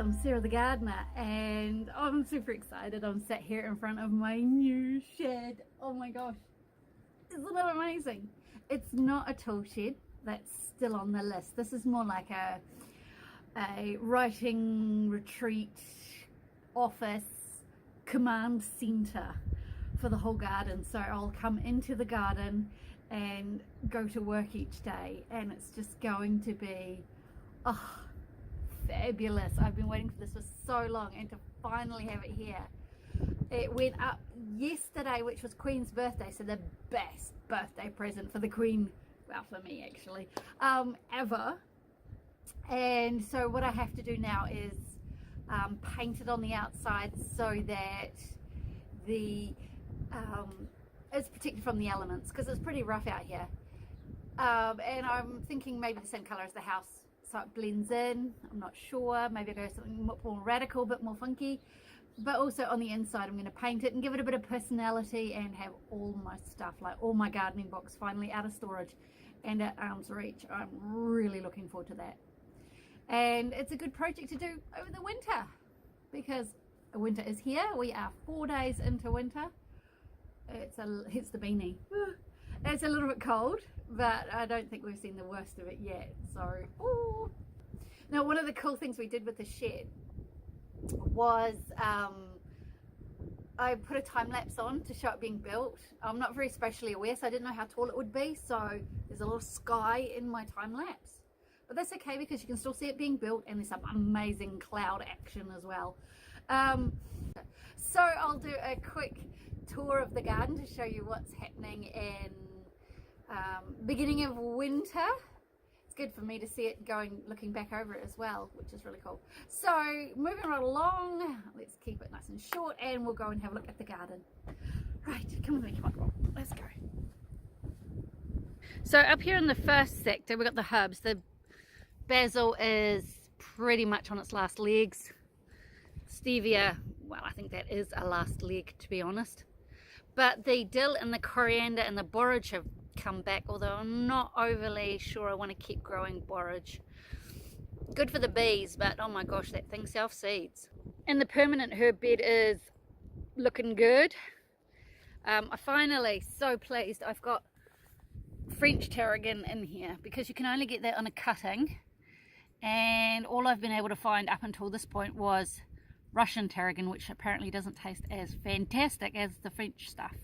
I'm Sarah the gardener and I'm super excited. I'm sat here in front of my new shed. Oh my gosh, isn't it amazing? It's not a tool shed, that's still on the list. This is more like a writing retreat, office, command center for the whole garden. So I'll come into the garden and go to work each day, and it's just going to be fabulous. I've been waiting for this for so long, and to finally have it here. It went up yesterday, which was Queen's birthday, so the best birthday present for the Queen, well, for me actually, ever. And so what I have to do now is paint it on the outside so that the it's protected from the elements, because it's pretty rough out here. And I'm thinking maybe the same color as the house, so it blends in. I'm not sure, maybe I'll go something more radical, a bit more funky. But also on the inside I'm going to paint it and give it a bit of personality and have all my stuff, like all my gardening books, finally out of storage and at arm's reach. I'm really looking forward to that. And it's a good project to do over the winter, because winter is here. We are 4 days into winter. It's the beanie. It's a little bit cold, but I don't think we've seen the worst of it yet. So, ooh. Now, one of the cool things we did with the shed was I put a time lapse on to show it being built. I'm not very spatially aware, so I didn't know how tall it would be. So there's a little sky in my time lapse, but that's okay because you can still see it being built, and there's some amazing cloud action as well. So I'll do a quick tour of the garden to show you what's happening in beginning of winter. It's good for me to see it looking back over it as well, which is really cool. So moving right along, let's keep it nice and short, and we'll go and have a look at the garden. Right, come with me, come on, let's go. So up here in the first sector, we've got the herbs. The basil is pretty much on its last legs. Stevia, well, I think that is a last leg, to be honest. But the dill and the coriander and the borage have come back, although I'm not overly sure I want to keep growing borage. Good for the bees, but oh my gosh, that thing self-seeds. And the permanent herb bed is looking good. I finally, so pleased, I've got French tarragon in here, because you can only get that on a cutting, and all I've been able to find up until this point was Russian tarragon, which apparently doesn't taste as fantastic as the French stuff.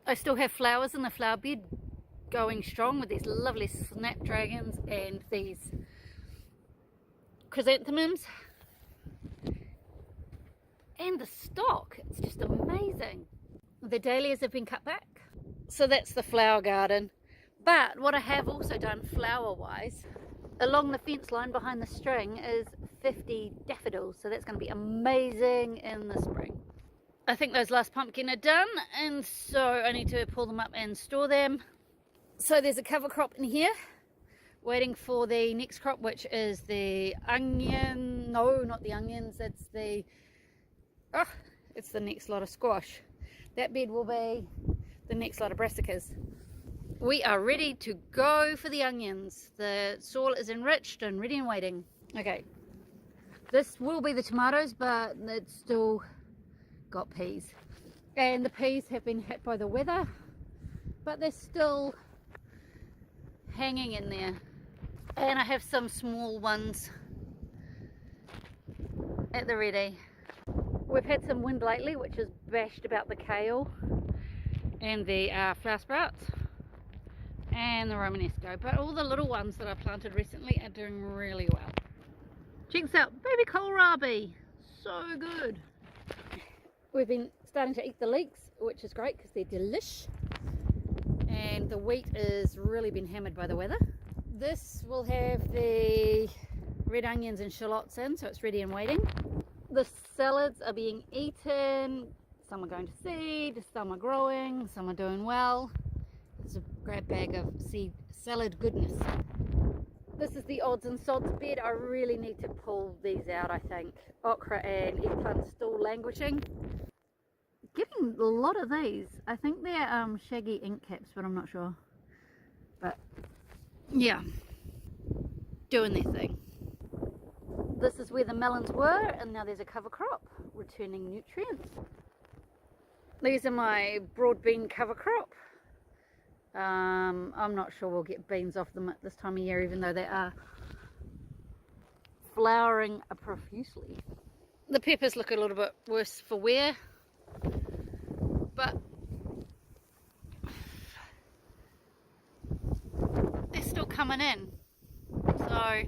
I still have flowers in the flower bed going strong with these lovely snapdragons and these chrysanthemums. And the stock, it's just amazing. The dahlias have been cut back. So that's the flower garden. But what I have also done flower-wise, along the fence line behind the string is 50 daffodils, so that's going to be amazing in the spring. I think those last pumpkin are done, and so I need to pull them up and store them. So there's a cover crop in here waiting for the next crop, which is the onion. No, not the onions, it's the next lot of squash. That bed will be the next lot of brassicas. We are ready to go for the onions. The soil is enriched and ready and waiting. Okay, this will be the tomatoes, but it's still got peas. And the peas have been hit by the weather, but they're still hanging in there. And I have some small ones at the ready. We've had some wind lately, which has bashed about the kale and the flower sprouts and the Romanesco, but all the little ones that I planted recently are doing really well. Check this out, baby kohlrabi, so good. We've been starting to eat the leeks, which is great because they're delish, and the wheat is really been hammered by the weather. This will have the red onions and shallots in, so it's ready and waiting. The salads are being eaten. Some are going to seed, some are growing, some are doing well. It's a grab bag of seed salad goodness. This is the odds and sods bed. I really need to pull these out, I think. Okra and eggplant still languishing. Getting a lot of these. I think they're shaggy ink caps, but I'm not sure. But yeah, doing their thing. This is where the melons were, and now there's a cover crop returning nutrients. These are my broad bean cover crop. I'm not sure we'll get beans off them at this time of year, even though they are flowering profusely. The peppers look a little bit worse for wear, but they're still coming in. So,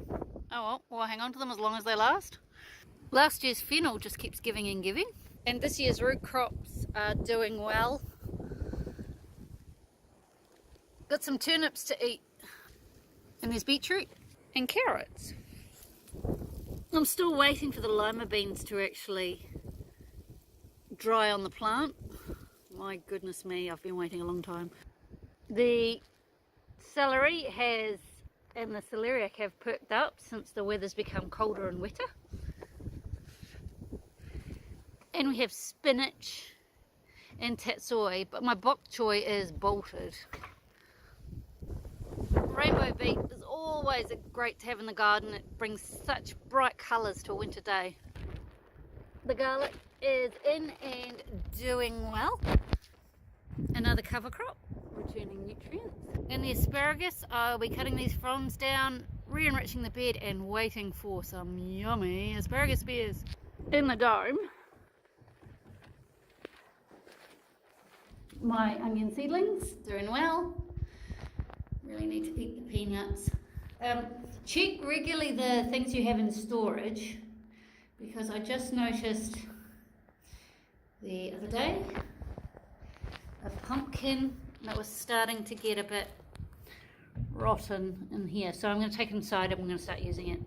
oh well, we'll hang on to them as long as they last. Last year's fennel just keeps giving and giving, and this year's root crops are doing well. Got some turnips to eat, and there's beetroot and carrots. I'm still waiting for the lima beans to actually dry on the plant. My goodness me, I've been waiting a long time. The celery and the celeriac have perked up since the weather's become colder and wetter. And we have spinach and tatsoi, but my bok choy is bolted. Rainbow beet is always great to have in the garden. It brings such bright colours to a winter day. The garlic is in and doing well. Another cover crop, returning nutrients. And the asparagus, I'll be cutting these fronds down, re-enriching the bed and waiting for some yummy asparagus spears. In the dome, my onion seedlings, doing well. Really need to eat the peanuts. Check regularly the things you have in storage, because I just noticed the other day a pumpkin that was starting to get a bit rotten in here, so I'm going to take it inside and we're going to start using it.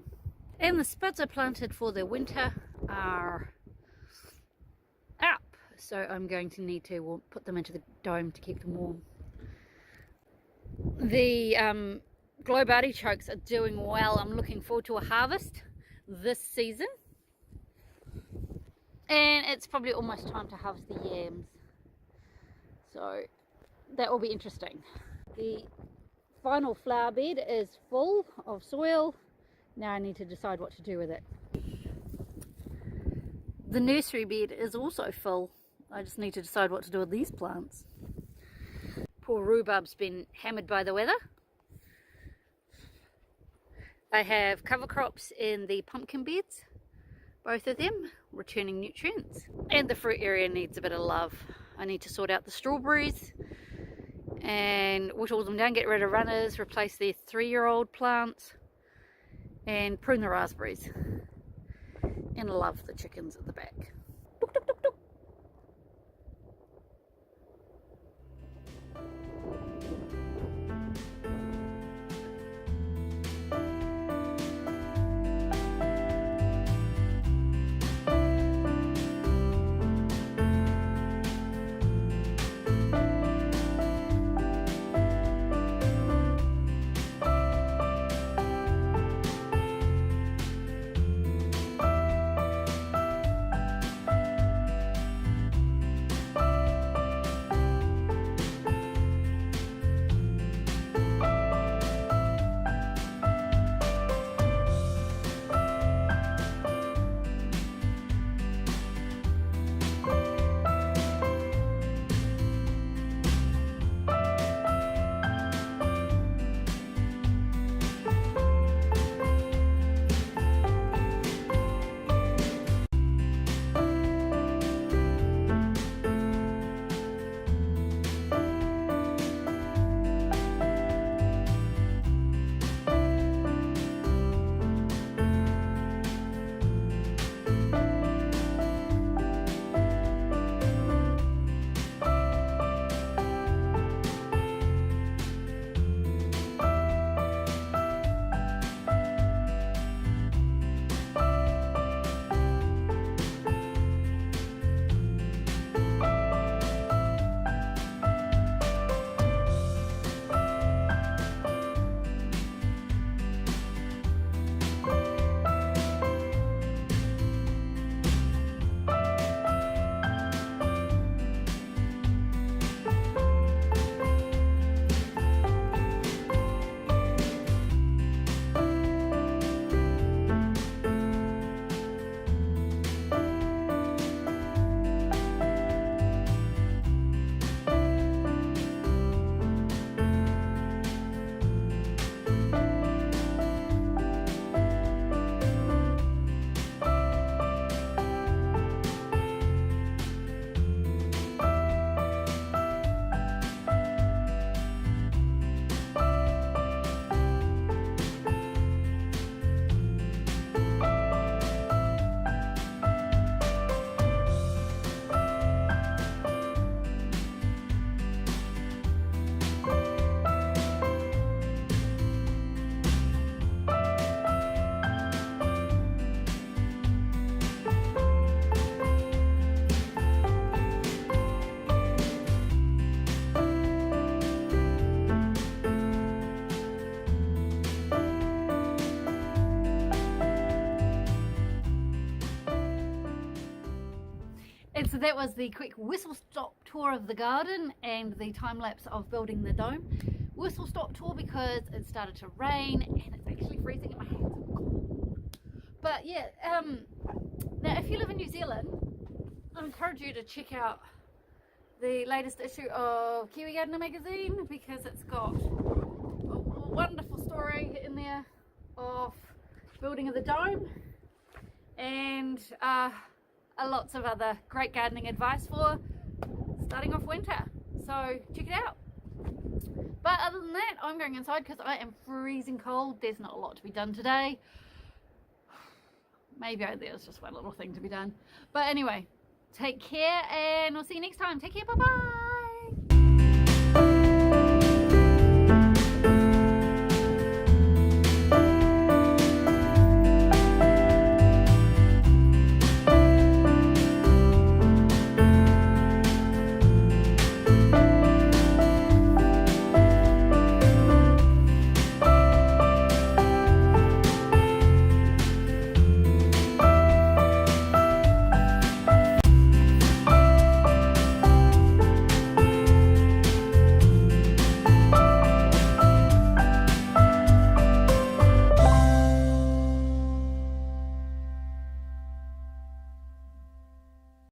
And the spuds I planted for the winter are up, so I'm going to need to put them into the dome to keep them warm. The globe artichokes are doing well. I'm looking forward to a harvest this season, and it's probably almost time to harvest the yams, so that will be interesting. The final flower bed is full of soil. Now I need to decide what to do with it. The nursery bed is also full. I just need to decide what to do with these plants. Poor rhubarb's been hammered by the weather. I have cover crops in the pumpkin beds, both of them returning nutrients. And the fruit area needs a bit of love. I need to sort out the strawberries and whittle them down, get rid of runners, replace their 3-year-old plants, and prune the raspberries. And love the chickens at the back. Tuk, tuk, tuk, tuk. So that was the quick whistle stop tour of the garden and the time lapse of building the dome. Whistle stop tour because it started to rain and it's actually freezing in my hands. I'm cold. But yeah, now if you live in New Zealand, I encourage you to check out the latest issue of Kiwi Gardener magazine, because it's got a wonderful story in there of building of the dome and lots of other great gardening advice for starting off winter. So check it out. But other than that, I'm going inside because I am freezing cold. There's not a lot to be done today. Maybe there's just one little thing to be done. But anyway, take care and I'll see you next time. Take care. Bye bye.